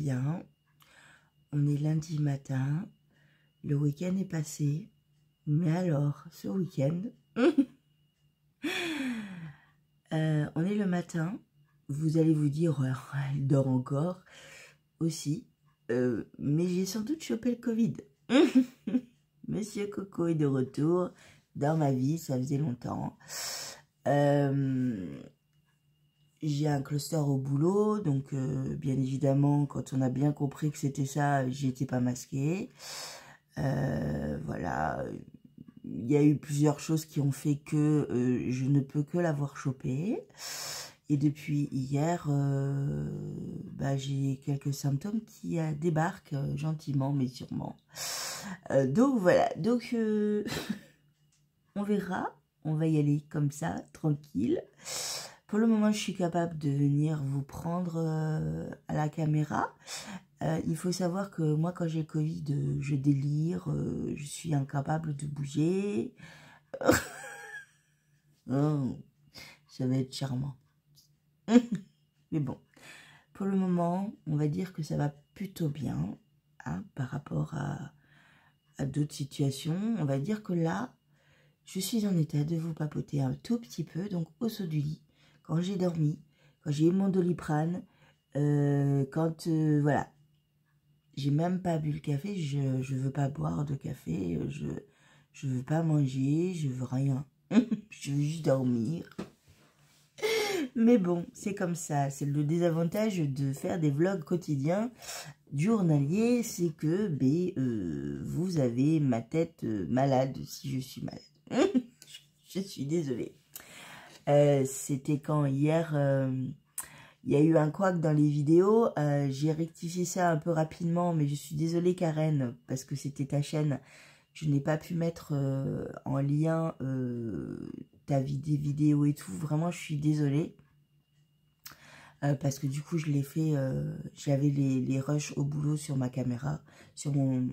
bien. On est lundi matin. Le week-end est passé. Mais alors, ce week-end, on est le matin. Vous allez vous dire, ouais, elle dort encore aussi. Mais j'ai sans doute chopé le Covid. Monsieur Coco est de retour dans ma vie, ça faisait longtemps. J'ai un cluster au boulot, donc bien évidemment, quand on a bien compris que c'était ça, j'étais pas masquée. Voilà, il y a eu plusieurs choses qui ont fait que je ne peux que l'avoir chopé. Et depuis hier, j'ai quelques symptômes qui débarquent gentiment mais sûrement. Donc voilà, donc on verra, on va y aller comme ça, tranquille. Pour le moment, je suis capable de venir vous prendre à la caméra. Il faut savoir que moi, quand j'ai le Covid, je délire, je suis incapable de bouger. Oh, ça va être charmant. Mais bon, pour le moment, on va dire que ça va plutôt bien hein, par rapport à d'autres situations. On va dire que là, je suis en état de vous papoter un tout petit peu, donc au saut du lit, quand j'ai dormi, quand j'ai eu mon Doliprane, voilà, j'ai même pas bu le café, je veux pas boire de café, je veux pas manger, je veux rien, je veux juste dormir. Mais bon, c'est comme ça, c'est le désavantage de faire des vlogs quotidiens journaliers, c'est que vous avez ma tête malade si je suis malade. Je suis désolée. C'était quand hier, il y a eu un couac dans les vidéos. J'ai rectifié ça un peu rapidement, mais je suis désolée Karen, parce que c'était ta chaîne. Je n'ai pas pu mettre en lien ta vidéo et tout. Vraiment, je suis désolée. Parce que du coup, je l'ai fait, j'avais les rushs au boulot sur ma caméra, sur mon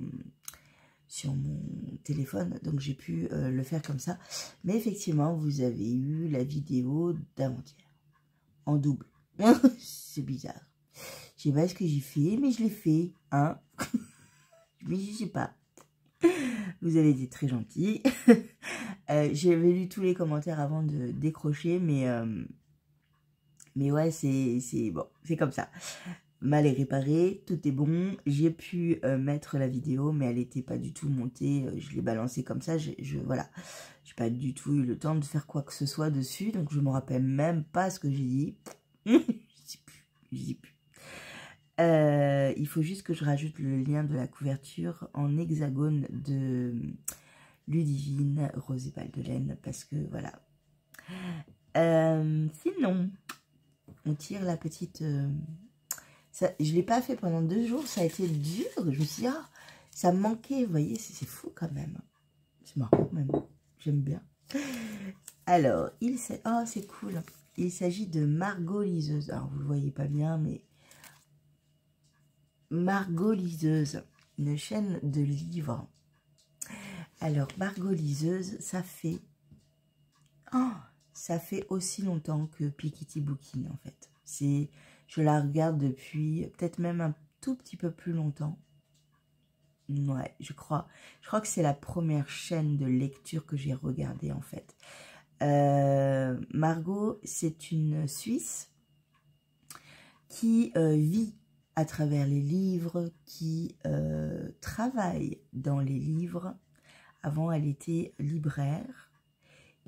téléphone, donc j'ai pu le faire comme ça. Mais effectivement, vous avez eu la vidéo d'avant-hier, en double. C'est bizarre. Je sais pas ce que j'ai fait, mais je l'ai fait, hein. Mais je sais pas. Vous avez été très gentils. J'avais lu tous les commentaires avant de décrocher, mais ouais, c'est bon, c'est comme ça. Mal est réparé, tout est bon. J'ai pu mettre la vidéo, mais elle n'était pas du tout montée. Je l'ai balancée comme ça. Voilà, j'ai pas du tout eu le temps de faire quoi que ce soit dessus, donc je me rappelle même pas ce que j'ai dit. Je dis plus. Il faut juste que je rajoute le lien de la couverture en hexagone de Ludivine Rose et Baldelaine, parce que voilà. Sinon, on tire la petite... Ça, je ne l'ai pas fait pendant 2 jours, ça a été dur. Je me suis dit, ah, ça me manquait, vous voyez, c'est fou quand même. C'est marrant même, j'aime bien. Alors, oh, c'est cool. Il s'agit de Margot Liseuse. Alors, vous ne le voyez pas bien, mais... Margot Liseuse, une chaîne de livres. Alors, Margot Liseuse, ça fait... Oh, ça fait aussi longtemps que Pikiti Bookin, en fait. Je la regarde depuis peut-être même un tout petit peu plus longtemps. Ouais, je crois que c'est la première chaîne de lecture que j'ai regardée, en fait. Margot, c'est une Suisse qui vit à travers les livres, qui travaille dans les livres. Avant, elle était libraire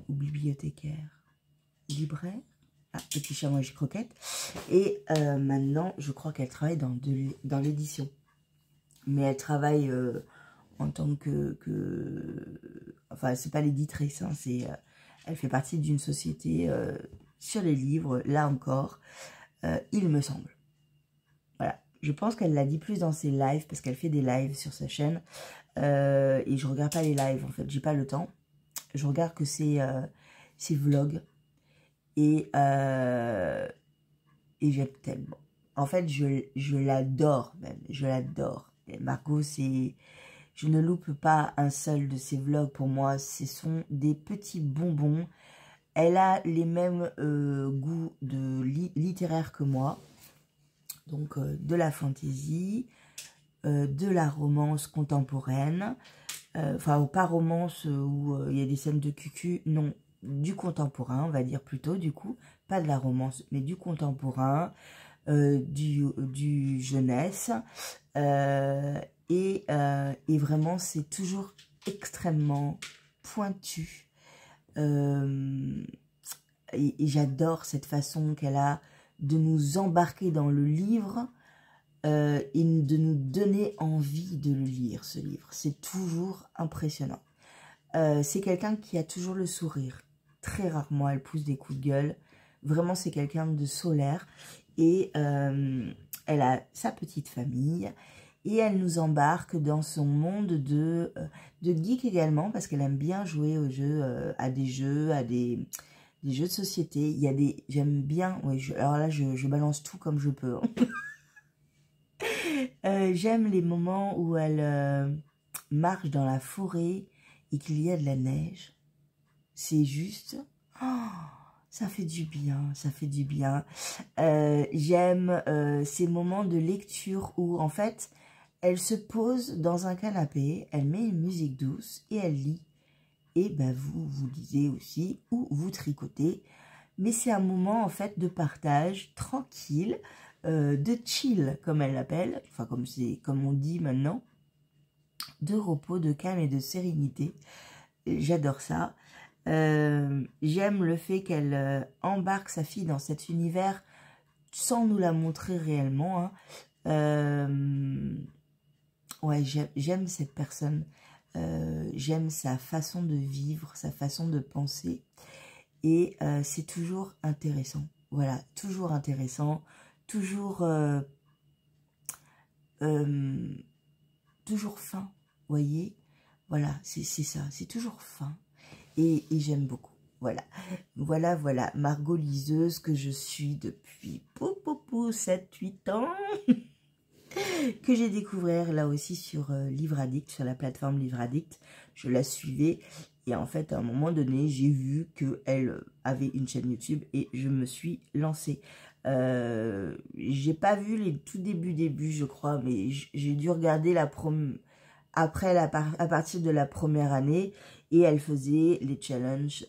ou bibliothécaire. Libraire? Ah, petit chat mange croquette. Et maintenant, je crois qu'elle travaille dans l'édition. Mais elle travaille en tant que enfin, c'est pas l'éditrice, hein, elle fait partie d'une société sur les livres, là encore, il me semble. Voilà. Je pense qu'elle l'a dit plus dans ses lives, parce qu'elle fait des lives sur sa chaîne. Et je regarde pas les lives, en fait, j'ai pas le temps. Je regarde que ses vlogs. Et j'aime tellement. En fait, je l'adore même. Je l'adore. Margot, je ne loupe pas un seul de ses vlogs pour moi. Ce sont des petits bonbons. Elle a les mêmes goûts littéraires que moi. Donc, de la fantaisie, de la romance contemporaine. Enfin, pas romance où il y a des scènes de cucu, non. Du contemporain, on va dire plutôt, du coup. Pas de la romance, mais du contemporain, du jeunesse. Et vraiment, c'est toujours extrêmement pointu. Et j'adore cette façon qu'elle a de nous embarquer dans le livre et de nous donner envie de le lire, ce livre. C'est toujours impressionnant. C'est quelqu'un qui a toujours le sourire. Très rarement, elle pousse des coups de gueule. Vraiment, c'est quelqu'un de solaire. Et elle a sa petite famille. Et elle nous embarque dans son monde de geek également, parce qu'elle aime bien jouer aux jeux, à des jeux de société. Il y a des... J'aime bien... Oui, alors là, je balance tout comme je peux. J'aime les moments où elle marche dans la forêt et qu'il y a de la neige. C'est juste... Oh, ça fait du bien, ça fait du bien. J'aime ces moments de lecture où, en fait, elle se pose dans un canapé, elle met une musique douce et elle lit. Et ben vous lisez aussi ou vous tricotez. Mais c'est un moment, en fait, de partage tranquille, de chill, comme elle l'appelle, enfin comme on dit maintenant, de repos, de calme et de sérénité. J'adore ça. J'aime le fait qu'elle embarque sa fille dans cet univers sans nous la montrer réellement. Hein. Ouais, j'aime cette personne. J'aime sa façon de vivre, sa façon de penser. Et c'est toujours intéressant. Voilà, toujours intéressant. Toujours, toujours fin, voyez. Voilà, c'est ça, c'est toujours fin. Et j'aime beaucoup. Voilà, voilà, Margot liseuse que je suis depuis 7-8 ans. Que j'ai découvert là aussi sur Livre Addict, sur la plateforme Livre Addict. Je la suivais et en fait à un moment donné j'ai vu qu'elle avait une chaîne YouTube et je me suis lancée. J'ai pas vu les tout début je crois, mais j'ai dû regarder après à partir de la première année et elle faisait les challenges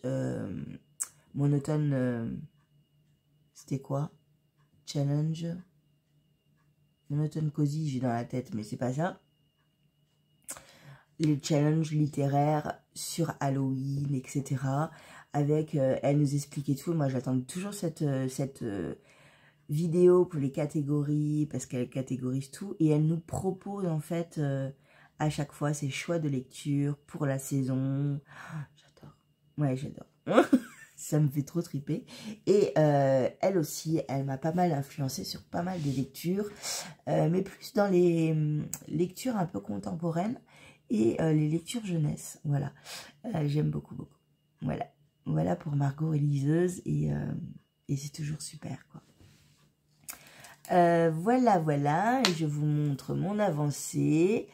monotones. C'était quoi? Challenge monotone cosy, j'ai dans la tête, mais c'est pas ça. Les challenges littéraires sur Halloween, etc. Avec, elle nous expliquait tout. Moi, j'attends toujours cette vidéo pour les catégories, parce qu'elle catégorise tout. Et elle nous propose, en fait, à chaque fois, ses choix de lecture pour la saison. J'adore. Ouais, j'adore. Ça me fait trop triper. Et elle aussi, elle m'a pas mal influencée sur pas mal de lectures, mais plus dans les lectures un peu contemporaines et les lectures jeunesse. Voilà, j'aime beaucoup. Voilà, voilà pour Margot et liseuse et c'est toujours super, quoi. Voilà, et je vous montre mon avancée.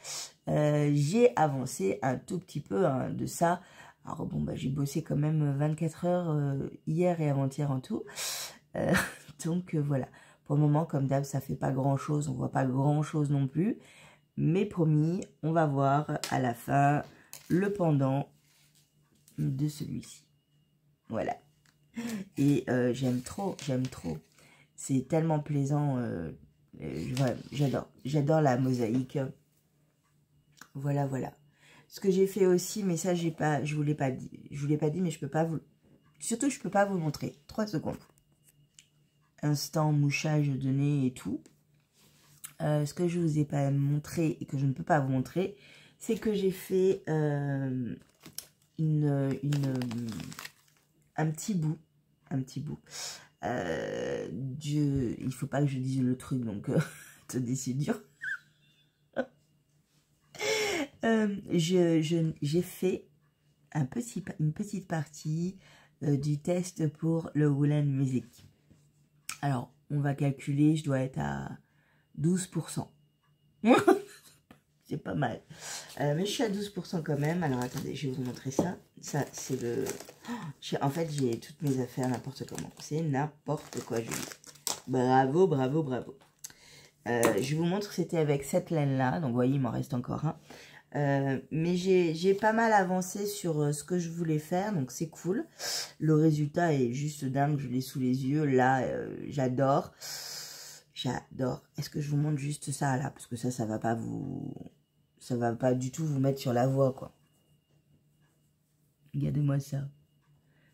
J'ai avancé un tout petit peu hein, de ça. Alors bon, bah, j'ai bossé quand même 24 heures hier et avant-hier en tout. Donc voilà, pour le moment, comme d'hab, ça fait pas grand-chose. On voit pas grand-chose non plus. Mais promis, on va voir à la fin le pendant de celui-ci. Voilà. Et j'aime trop. C'est tellement plaisant. J'adore la mosaïque. Voilà. Ce que j'ai fait aussi, mais ça je vous l'ai pas dit, mais je peux pas vous, surtout je peux pas vous le montrer. 3 secondes. Instant mouchage de nez et tout. Ce que je vous ai pas montré et que je ne peux pas vous montrer, c'est que j'ai fait un petit bout. Il faut pas que je dise le truc, donc attendez, c'est dur. J'ai fait une petite partie du test pour le Woolen Music. Alors, on va calculer, je dois être à 12%. C'est pas mal. Mais je suis à 12% quand même. Alors, attendez, je vais vous montrer ça. Ça, c'est le... En fait, j'ai toutes mes affaires n'importe comment. C'est n'importe quoi, Julie. Bravo. Je vous montre, c'était avec cette laine-là. Donc, vous voyez, il m'en reste encore un. Mais j'ai pas mal avancé sur ce que je voulais faire. Donc, c'est cool. Le résultat est juste dingue. Je l'ai sous les yeux. Là, j'adore. J'adore. Est-ce que je vous montre juste ça, là? Parce que ça va pas vous... Ça va pas du tout vous mettre sur la voie, quoi. Regardez-moi ça.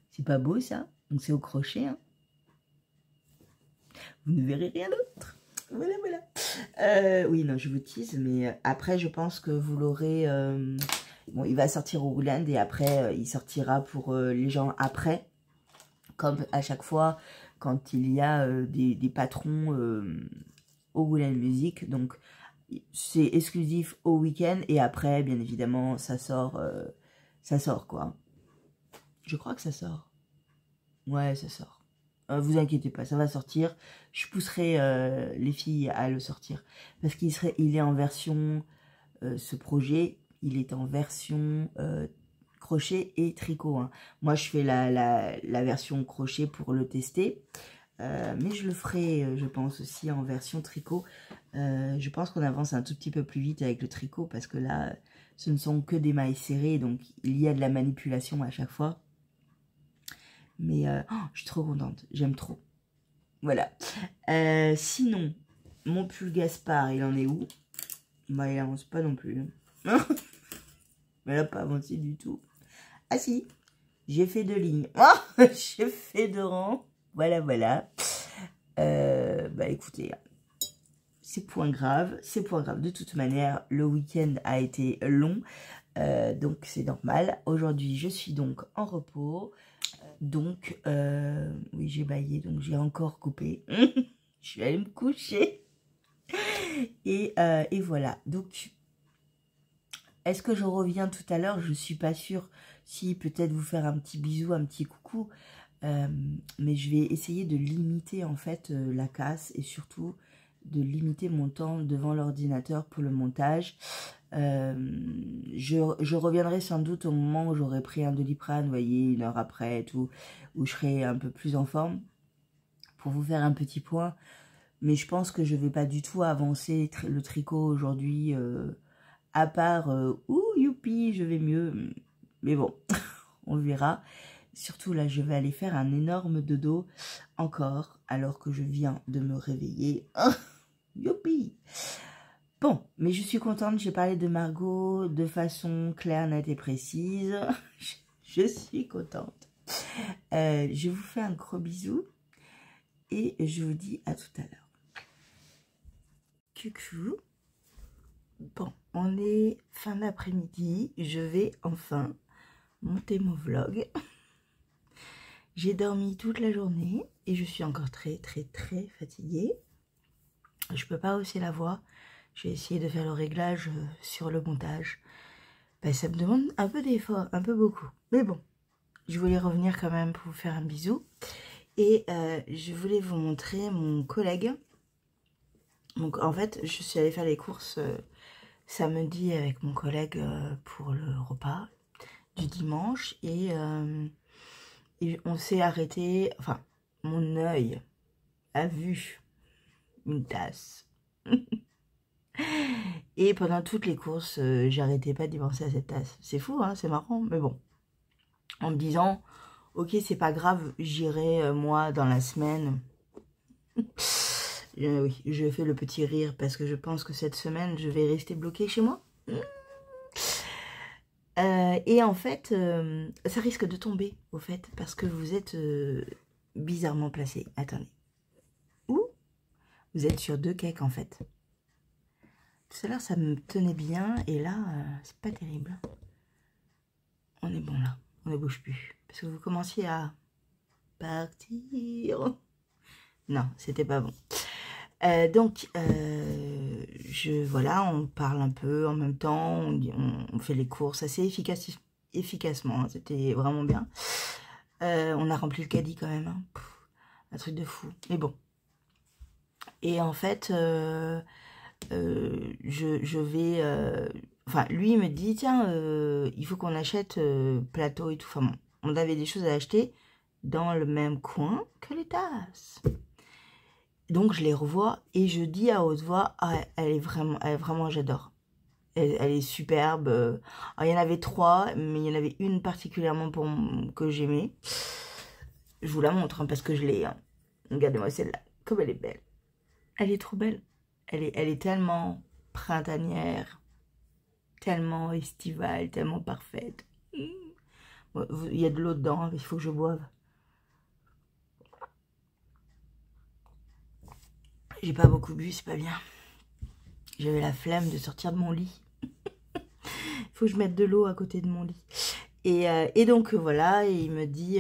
C'est pas beau, ça? Donc, c'est au crochet, hein. Vous ne verrez rien d'autre. Voilà, voilà. Oui, non, je vous tease, mais après, je pense que vous l'aurez... bon, il va sortir au Rouland et après, il sortira pour les gens après. Comme à chaque fois, quand il y a des patrons au Rouland Music. Donc, c'est exclusif au week-end. Et après, bien évidemment, ça sort, quoi. Je crois que ça sort. Ouais, ça sort. Vous inquiétez pas, ça va sortir. Je pousserai les filles à le sortir. Parce il est en version, ce projet, il est en version crochet et tricot. Hein. Moi, je fais la version crochet pour le tester. Mais je le ferai, je pense, aussi en version tricot. Je pense qu'on avance un tout petit peu plus vite avec le tricot. Parce que là, ce ne sont que des mailles serrées. Donc, il y a de la manipulation à chaque fois. Mais je suis trop contente, j'aime trop. Voilà. Sinon, mon pull Gaspard, il en est où? Bah, il avance pas non plus. Mais il n'a pas avancé du tout. Ah si, j'ai fait 2 lignes. Oh, j'ai fait 2 rangs. Voilà, voilà. Bah écoutez, c'est point grave. C'est point grave. De toute manière, le week-end a été long. Donc c'est normal. Aujourd'hui, je suis donc en repos. Donc, oui, j'ai baillé, donc j'ai encore coupé. Je vais aller me coucher. Et voilà. Donc, est-ce que je reviens tout à l'heure? Je suis pas sûre. Si, peut-être vous faire un petit bisou, un petit coucou. Mais je vais essayer de limiter, en fait, la casse. Et surtout, de limiter mon temps devant l'ordinateur pour le montage. Je reviendrai sans doute au moment où j'aurai pris un Doliprane, vous voyez, 1 heure après et tout, où je serai un peu plus en forme pour vous faire un petit point. Mais je pense que je vais pas du tout avancer le tricot aujourd'hui, à part ouh youpi, je vais mieux. Mais bon, on verra. Surtout là, je vais aller faire un énorme dodo encore alors que je viens de me réveiller. Youpi. Bon, mais je suis contente, j'ai parlé de Margot de façon claire, nette et précise. Je suis contente. Je vous fais un gros bisou et je vous dis à tout à l'heure. Coucou. Bon, on est fin d'après-midi. Je vais enfin monter mon vlog. J'ai dormi toute la journée et je suis encore très fatiguée. Je peux pas hausser la voix. Je vais essayer de faire le réglage sur le montage. Ben, ça me demande un peu d'effort, un peu beaucoup. Mais bon, je voulais revenir quand même pour vous faire un bisou. Et je voulais vous montrer mon collègue. Donc en fait, je suis allée faire les courses samedi avec mon collègue pour le repas du dimanche. Et on s'est arrêté, enfin, mon œil a vu une tasse. Et pendant toutes les courses, j'arrêtais pas d'y penser à cette tasse. C'est fou, hein, c'est marrant, mais bon. En me disant, ok, c'est pas grave, j'irai moi dans la semaine. Oui, je fais le petit rire parce que je pense que cette semaine, je vais rester bloquée chez moi. Et en fait, ça risque de tomber, au fait, parce que vous êtes bizarrement placé. Attendez. Où? Vous êtes sur 2 cakes, en fait. Tout à l'heure, ça me tenait bien, et là, c'est pas terrible. On est bon, là. On ne bouge plus. Parce que vous commenciez à partir. Non, c'était pas bon. Donc, voilà, on parle un peu en même temps, on fait les courses assez efficacement, hein, c'était vraiment bien. On a rempli le caddie quand même, hein. Un truc de fou, mais bon. Et en fait, je vais... enfin, lui, il me dit, tiens, il faut qu'on achète plateau et tout. Enfin, bon, on avait des choses à acheter dans le même coin que les tasses. Donc je les revois et je dis à haute voix, ah, elle est vraiment, j'adore. Elle est superbe. Alors, il y en avait 3, mais il y en avait une particulièrement que j'aimais. Je vous la montre hein, parce que je l'ai. Hein. Regardez-moi celle-là, comme elle est belle. Elle est trop belle. Elle est tellement printanière, tellement estivale, tellement parfaite. Il y a de l'eau dedans, hein, il faut que je boive. J'ai pas beaucoup bu, c'est pas bien. J'avais la flemme de sortir de mon lit. Il faut que je mette de l'eau à côté de mon lit. Et donc voilà, et il me dit,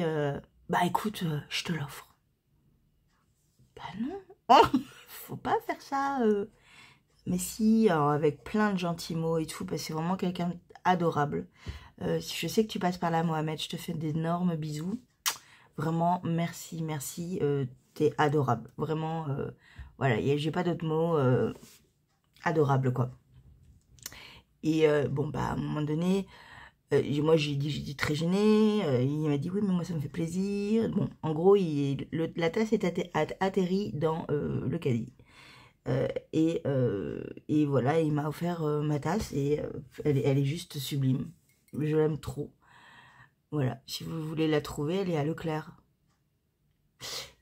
bah écoute, je te l'offre. Bah non, faut pas faire ça. Mais si, avec plein de gentils mots et tout, parce que c'est vraiment quelqu'un d'adorable. Je sais que tu passes par là, Mohamed, je te fais d'énormes bisous. Vraiment, merci, merci, t'es adorable. Vraiment, voilà, j'ai pas d'autres mots, adorable quoi. Et bon, bah à un moment donné, moi j'ai dit très gênée, il m'a dit oui mais moi ça me fait plaisir. Bon, en gros, la tasse est atterrie dans le caddie. Et voilà, il m'a offert ma tasse et elle est juste sublime. Je l'aime trop. Voilà, si vous voulez la trouver, elle est à Leclerc.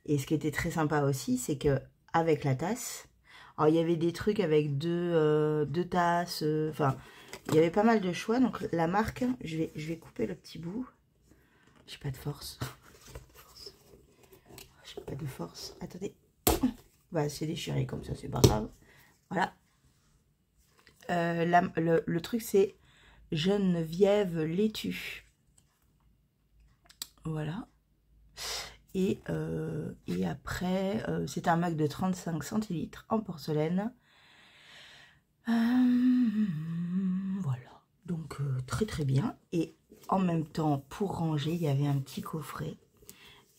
Et ce qui était très sympa aussi, c'est que avec la tasse, alors il y avait des trucs avec deux tasses, enfin, il y avait pas mal de choix. Donc la marque, je vais couper le petit bout. J'ai pas de force. J'ai pas de force. Attendez. Bah, c'est déchiré comme ça, c'est pas grave. Voilà. Le truc, c'est Geneviève laitue. Voilà. Et après, c'est un mug de 35 centilitres en porcelaine. Voilà. Donc, très très bien. Et en même temps, pour ranger, il y avait un petit coffret.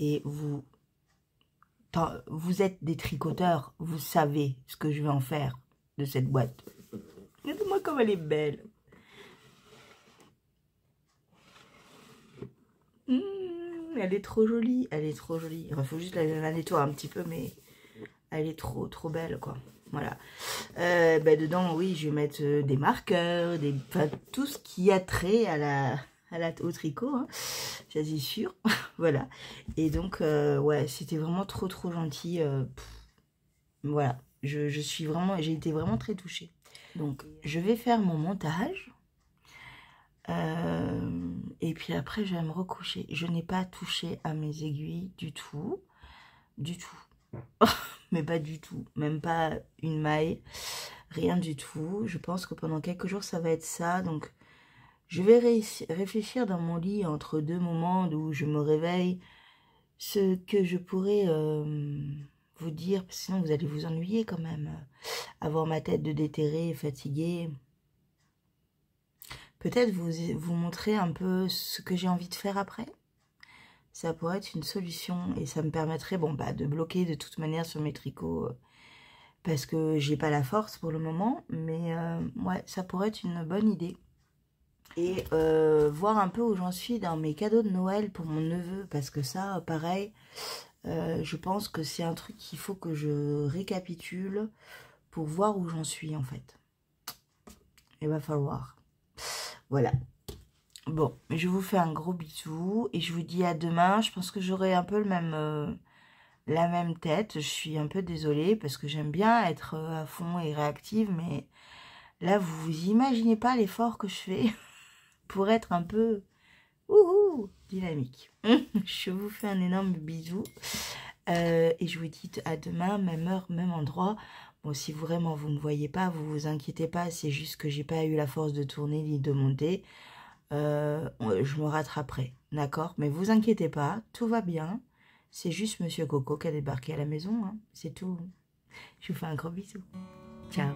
Et vous êtes des tricoteurs, vous savez ce que je vais en faire de cette boîte. Regardez-moi comme elle est belle. Elle est trop jolie, elle est trop jolie. Il faut juste la nettoyer un petit peu, mais elle est trop belle, quoi. Voilà. Bah, dedans, oui, je vais mettre des marqueurs, enfin, tout ce qui a trait au tricot, hein, ça c'est sûr. Voilà. Et donc, ouais, c'était vraiment trop gentil. Voilà. J'ai été vraiment très touchée. Donc, je vais faire mon montage. Et puis après, je vais me recoucher. Je n'ai pas touché à mes aiguilles du tout. Du tout. Mais pas du tout. Même pas une maille. Rien du tout. Je pense que pendant quelques jours, ça va être ça. Donc, je vais réfléchir dans mon lit entre deux moments où je me réveille. Ce que je pourrais vous dire. Parce que sinon, vous allez vous ennuyer quand même. Avoir ma tête de déterrée et fatiguée. Peut-être vous montrer un peu ce que j'ai envie de faire après. Ça pourrait être une solution et ça me permettrait bon, bah, de bloquer de toute manière sur mes tricots parce que j'ai pas la force pour le moment. Mais ouais, ça pourrait être une bonne idée. Et voir un peu où j'en suis dans mes cadeaux de Noël pour mon neveu. Parce que ça, pareil, je pense que c'est un truc qu'il faut que je récapitule pour voir où j'en suis en fait. Il va falloir. Voilà. Bon, je vous fais un gros bisou et je vous dis à demain. Je pense que j'aurai un peu la même tête. Je suis un peu désolée parce que j'aime bien être à fond et réactive. Mais là, vous imaginez pas l'effort que je fais pour être un peu dynamique. Je vous fais un énorme bisou. Et je vous dis à demain, même heure, même endroit. Bon, si vraiment vous ne me voyez pas, vous vous inquiétez pas. C'est juste que j'ai pas eu la force de tourner ni de monter. Je me rattraperai, d'accord? Mais vous inquiétez pas, tout va bien. C'est juste Monsieur Coco qui a débarqué à la maison, hein. C'est tout. Je vous fais un gros bisou. Ciao.